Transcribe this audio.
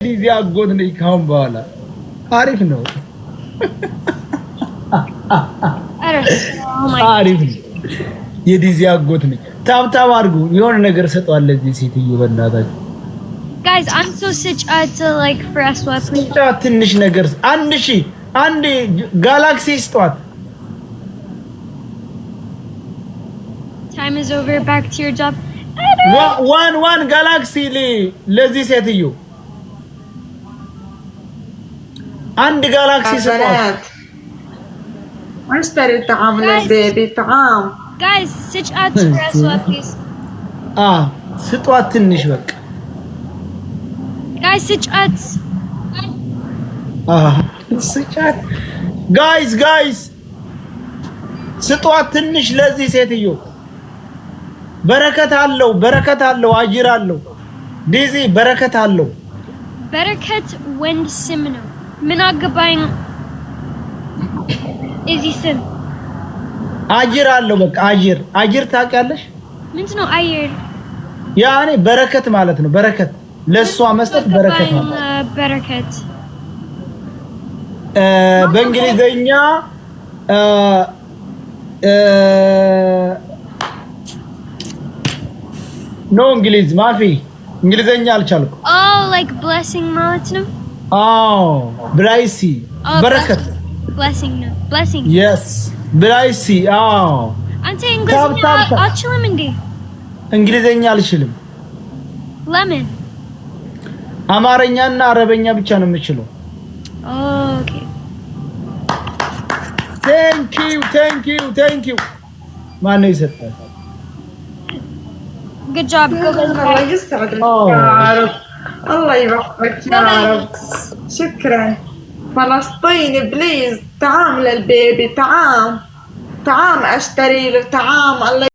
ዲዚ አጎት ነኝ ካሁን በኋላ አሪፍ ነው። አሪፍ ነው። የዲዚ አጎት ነኝ። ታብታብ አድርጉ። የሆነ ነገር ሰጠዋል ለዚህ ሴትዮ በእናታችሁ። Guys, I'm so sick to like for us what please. ትንሽ ነገር አንድ ጋላክሲ ስጧት። Time is over. Back to your job. ዋን ጋላክሲ ለዚህ ሴትዮ አንድ ጋላክሲ ስጧት። اشتري طعام للبيبي طعام. Guys, sit out for us what please. ስጧት ትንሽ በቃ Guys, sit out. sit out. Guys. ስጧት ትንሽ ለዚህ ሴትዮ በረከት አለው አጅር አለው። ዲዚ በረከት አለው። በረከት ወንድ ስም ነው። ምን አገባኝ እዚህ ስም አጅር አለው። በቃ አጅር ታውቂያለሽ? ምንድን ነው አየር? ያኔ በረከት ማለት ነው። በረከት ለሷ መስጠት በረከት ነው። በረከት በእንግሊዘኛ ኖ እንግሊዝ ማፊ እንግሊዘኛ አልቻልኩም። like blessing ማለት ነው። ብራይሲ በረከት blessing ነው። blessing yes ብራይሲ አንተ እንግሊዘኛ አልችልም እንዴ? እንግሊዘኛ አልችልም። ለምን? አማርኛና አረበኛ ብቻ ነው የምችለው። ኦኬ thank you ማን ነው የሰጠው? good job الله يسعدك يا رب. الله يوفقك يا رب. شكرا. فلسطيني بليز طعام للبيبي طعام اشتري له طعام. الله